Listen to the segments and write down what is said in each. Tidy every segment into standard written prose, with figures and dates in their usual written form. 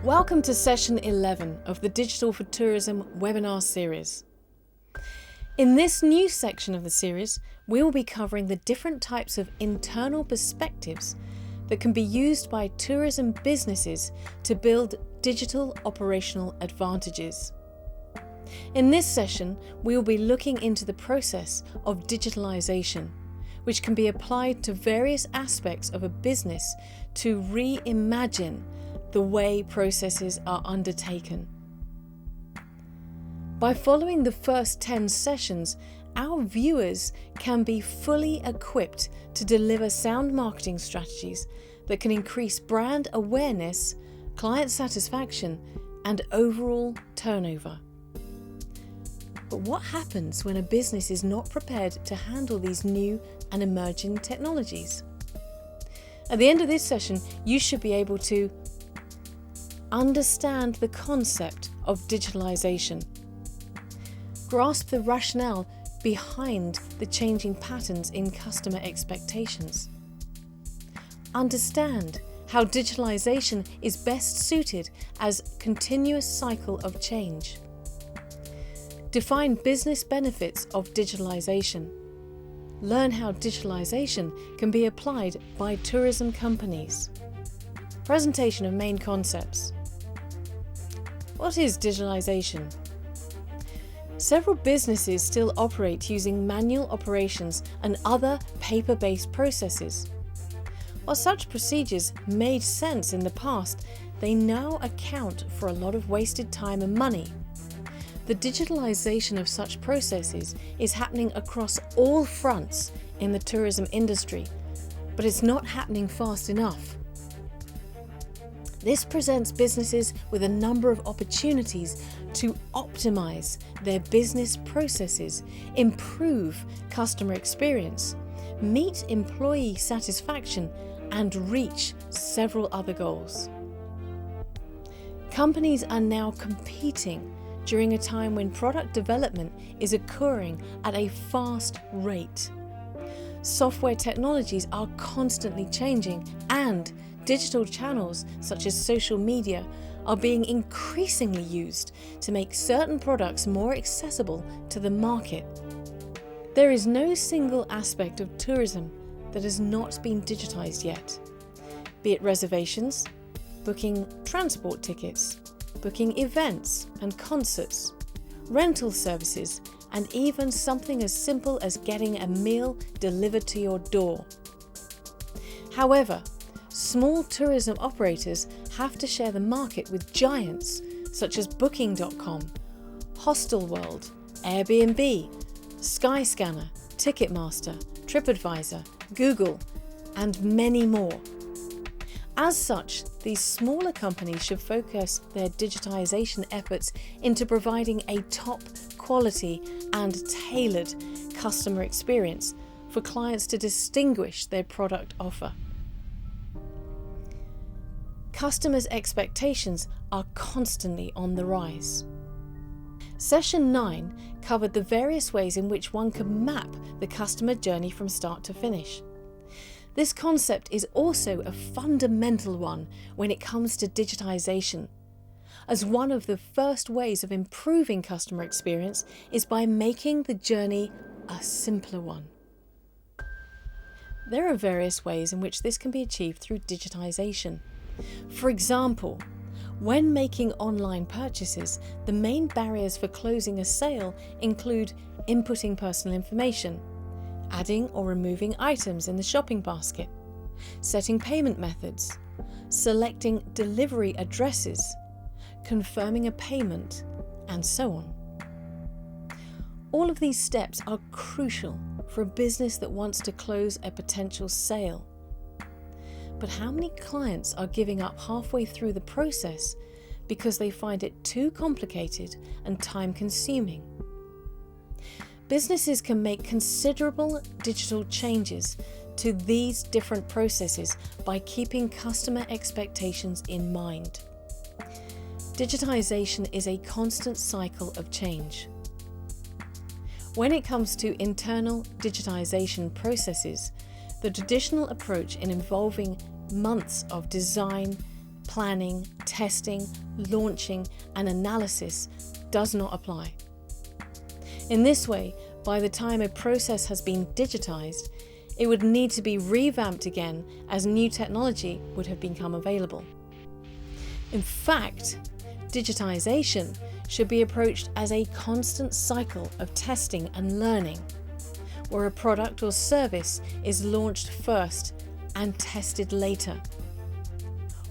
Welcome to session 11 of the Digital for Tourism webinar series. In this new section of the series, we will be covering the different types of internal perspectives that can be used by tourism businesses to build digital operational advantages. In this session, we will be looking into the process of digitalization, which can be applied to various aspects of a business to reimagine the way processes are undertaken. By following the first 10 sessions, our viewers can be fully equipped to deliver sound marketing strategies that can increase brand awareness, client satisfaction, and overall turnover. But what happens when a business is not prepared to handle these new and emerging technologies? At the end of this session, you should be able to understand the concept of digitalization, grasp the rationale behind the changing patterns in customer expectations, understand how digitalization is best suited as a continuous cycle of change, define business benefits of digitalization, learn how digitalization can be applied by tourism companies. Presentation of main concepts. What is digitalization? Several businesses still operate using manual operations and other paper-based processes. While such procedures made sense in the past, they now account for a lot of wasted time and money. The digitalization of such processes is happening across all fronts in the tourism industry, but it's not happening fast enough. This presents businesses with a number of opportunities to optimize their business processes, improve customer experience, meet employee satisfaction, and reach several other goals. Companies are now competing during a time when product development is occurring at a fast rate. Software technologies are constantly changing, and digital channels such as social media are being increasingly used to make certain products more accessible to the market. There is no single aspect of tourism that has not been digitized yet, be it reservations, booking transport tickets, booking events and concerts, rental services, and even something as simple as getting a meal delivered to your door. However, small tourism operators have to share the market with giants such as Booking.com, Hostelworld, Airbnb, Skyscanner, Ticketmaster, TripAdvisor, Google, and many more. As such, these smaller companies should focus their digitization efforts into providing a top quality and tailored customer experience for clients to distinguish their product offer. Customers' expectations are constantly on the rise. Session 9 covered the various ways in which one can map the customer journey from start to finish. This concept is also a fundamental one when it comes to digitization, as one of the first ways of improving customer experience is by making the journey a simpler one. There are various ways in which this can be achieved through digitization. For example, when making online purchases, the main barriers for closing a sale include inputting personal information, adding or removing items in the shopping basket, setting payment methods, selecting delivery addresses, confirming a payment, and so on. All of these steps are crucial for a business that wants to close a potential sale. But how many clients are giving up halfway through the process because they find it too complicated and time-consuming? Businesses can make considerable digital changes to these different processes by keeping customer expectations in mind. Digitization is a constant cycle of change. When it comes to internal digitization processes, the traditional approach in involving months of design, planning, testing, launching, and analysis does not apply. In this way, by the time a process has been digitized, it would need to be revamped again as new technology would have become available. In fact, digitization should be approached as a constant cycle of testing and learning, where a product or service is launched first and tested later.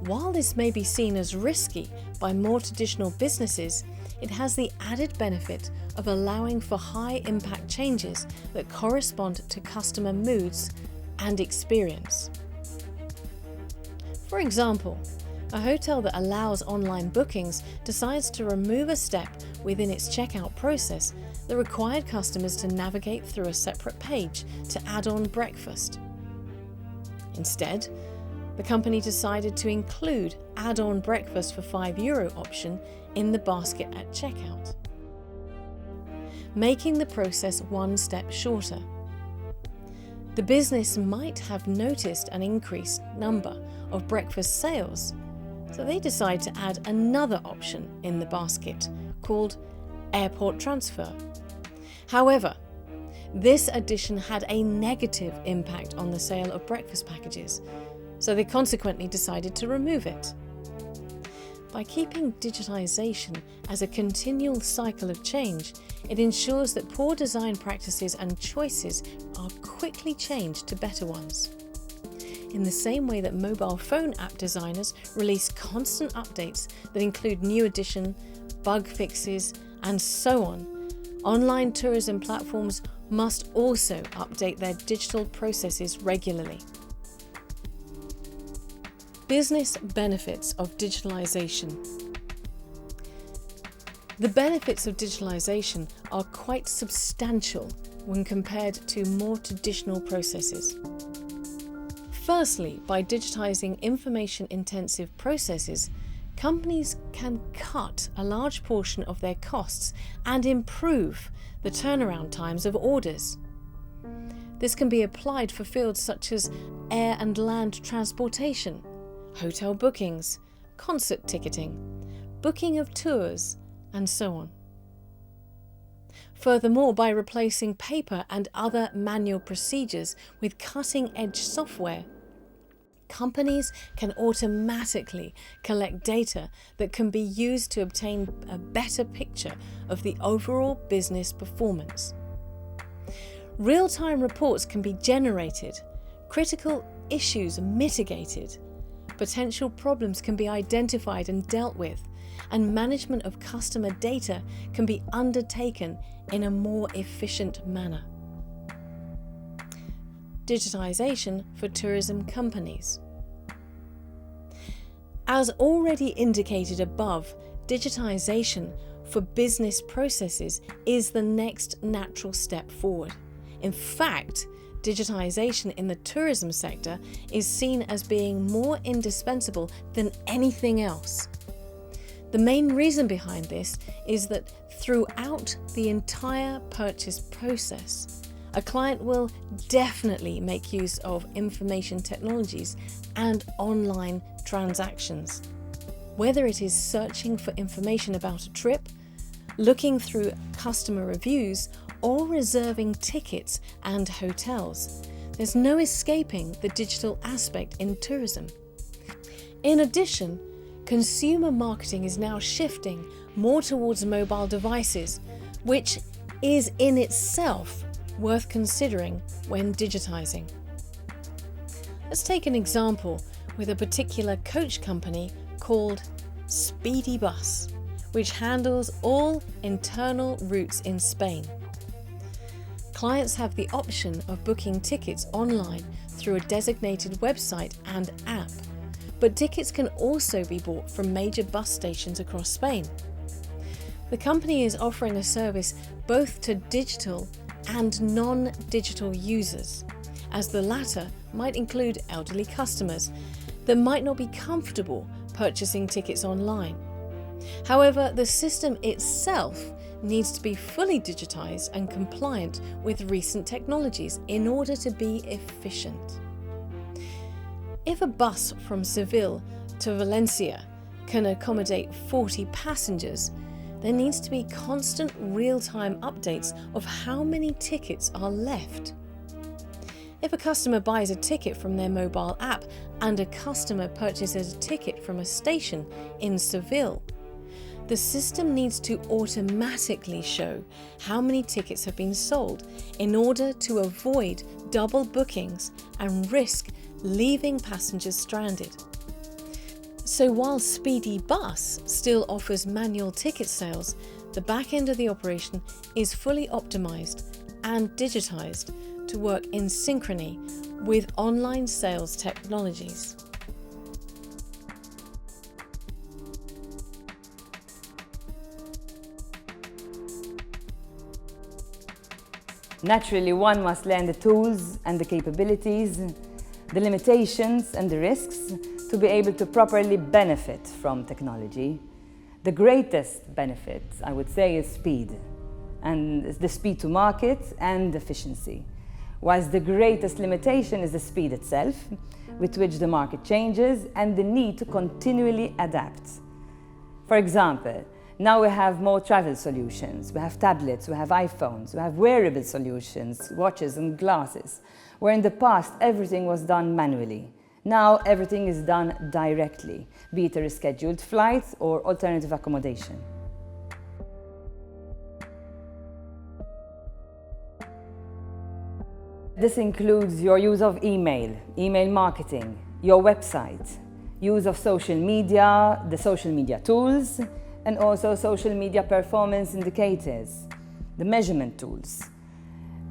While this may be seen as risky by more traditional businesses, it has the added benefit of allowing for high-impact changes that correspond to customer moods and experience. For example, a hotel that allows online bookings decides to remove a step within its checkout process that required customers to navigate through a separate page to add on breakfast. Instead, the company decided to include add-on breakfast for €5 option in the basket at checkout, making the process one step shorter. The business might have noticed an increased number of breakfast sales, so they decide to add another option in the basket called airport transfer. However, this addition had a negative impact on the sale of breakfast packages, so they consequently decided to remove it. By keeping digitization as a continual cycle of change, it ensures that poor design practices and choices are quickly changed to better ones. In the same way that mobile phone app designers release constant updates that include new addition, bug fixes, and so on, online tourism platforms must also update their digital processes regularly. Business benefits of digitalization. The benefits of digitalization are quite substantial when compared to more traditional processes. Firstly, by digitizing information-intensive processes, companies can cut a large portion of their costs and improve the turnaround times of orders. This can be applied for fields such as air and land transportation, hotel bookings, concert ticketing, booking of tours, and so on. Furthermore, by replacing paper and other manual procedures with cutting-edge software, companies can automatically collect data that can be used to obtain a better picture of the overall business performance. Real-time reports can be generated, critical issues mitigated, potential problems can be identified and dealt with, and management of customer data can be undertaken in a more efficient manner. Digitization for tourism companies. As already indicated above, digitization for business processes is the next natural step forward. In fact, digitization in the tourism sector is seen as being more indispensable than anything else. The main reason behind this is that throughout the entire purchase process, a client will definitely make use of information technologies and online transactions. Whether it is searching for information about a trip, looking through customer reviews, or reserving tickets and hotels, there's no escaping the digital aspect in tourism. In addition, consumer marketing is now shifting more towards mobile devices, which is in itself worth considering when digitizing. Let's take an example with a particular coach company called Speedy Bus, which handles all internal routes in Spain. Clients have the option of booking tickets online through a designated website and app, but tickets can also be bought from major bus stations across Spain. The company is offering a service both to digital and non-digital users, as the latter might include elderly customers that might not be comfortable purchasing tickets online. However, the system itself needs to be fully digitized and compliant with recent technologies in order to be efficient. If a bus from Seville to Valencia can accommodate 40 passengers, there needs to be constant real-time updates of how many tickets are left. If a customer buys a ticket from their mobile app and a customer purchases a ticket from a station in Seville, the system needs to automatically show how many tickets have been sold in order to avoid double bookings and risk leaving passengers stranded. So while Speedy Bus still offers manual ticket sales, the back end of the operation is fully optimized and digitized to work in synchrony with online sales technologies. Naturally, one must learn the tools and the capabilities, the limitations and the risks to be able to properly benefit from technology. The greatest benefit, I would say, is speed, and the speed to market and efficiency. Whilst the greatest limitation is the speed itself, with which the market changes and the need to continually adapt. For example, now we have more travel solutions, we have tablets, we have iPhones, we have wearable solutions, watches and glasses, where in the past everything was done manually. Now everything is done directly, be it a rescheduled flight or alternative accommodation. This includes your use of email marketing, your website, use of social media, the social media tools, and also social media performance indicators, the measurement tools.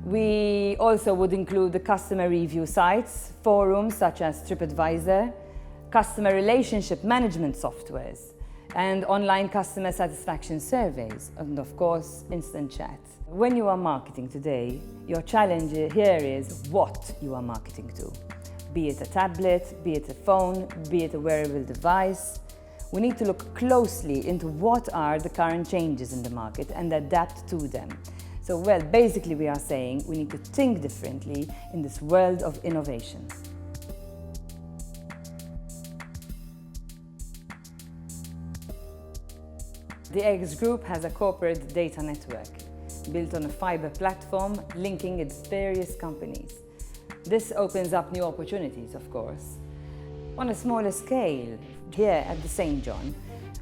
We also would include the customer review sites, forums such as TripAdvisor, customer relationship management softwares, and online customer satisfaction surveys, and of course, instant chat. When you are marketing today, your challenge here is what you are marketing to. Be it a tablet, be it a phone, be it a wearable device. We need to look closely into what are the current changes in the market and adapt to them. So, well, basically we are saying we need to think differently in this world of innovation. The X Group has a corporate data network built on a fiber platform linking its various companies. This opens up new opportunities, of course. On a smaller scale, here at the St. John,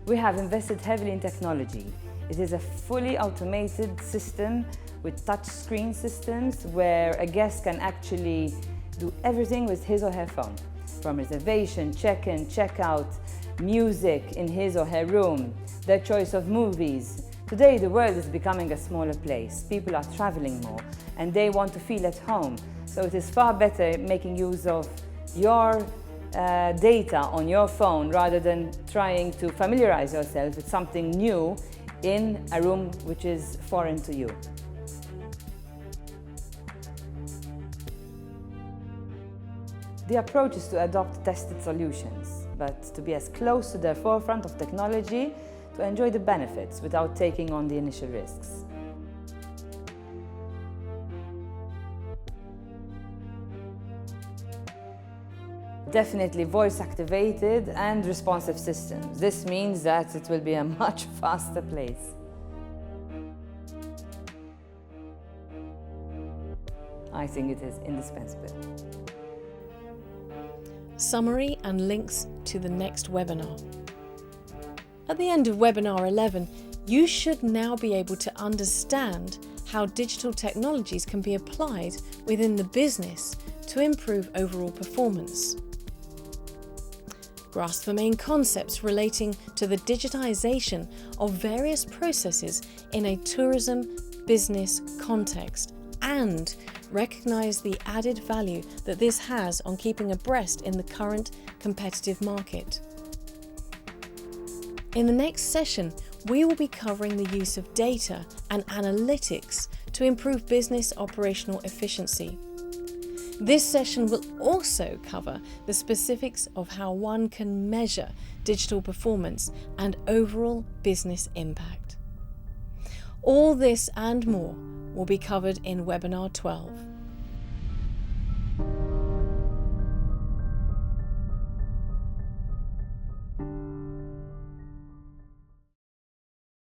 we have invested heavily in technology. It is a fully automated system with touchscreen systems where a guest can actually do everything with his or her phone, from reservation, check-in, check-out, music in his or her room, their choice of movies. Today, the world is becoming a smaller place. People are traveling more and they want to feel at home. So it is far better making use of your data on your phone rather than trying to familiarize yourself with something new in a room which is foreign to you. The approach is to adopt tested solutions, but to be as close to the forefront of technology to enjoy the benefits without taking on the initial risks. Definitely voice-activated and responsive systems. This means that it will be a much faster place. I think it is indispensable. Summary and links to the next webinar. At the end of webinar 11, you should now be able to understand how digital technologies can be applied within the business to improve overall performance. Grasp the main concepts relating to the digitization of various processes in a tourism business context and recognize the added value that this has on keeping abreast in the current competitive market. In the next session, we will be covering the use of data and analytics to improve business operational efficiency. This session will also cover the specifics of how one can measure digital performance and overall business impact. All this and more will be covered in webinar 12.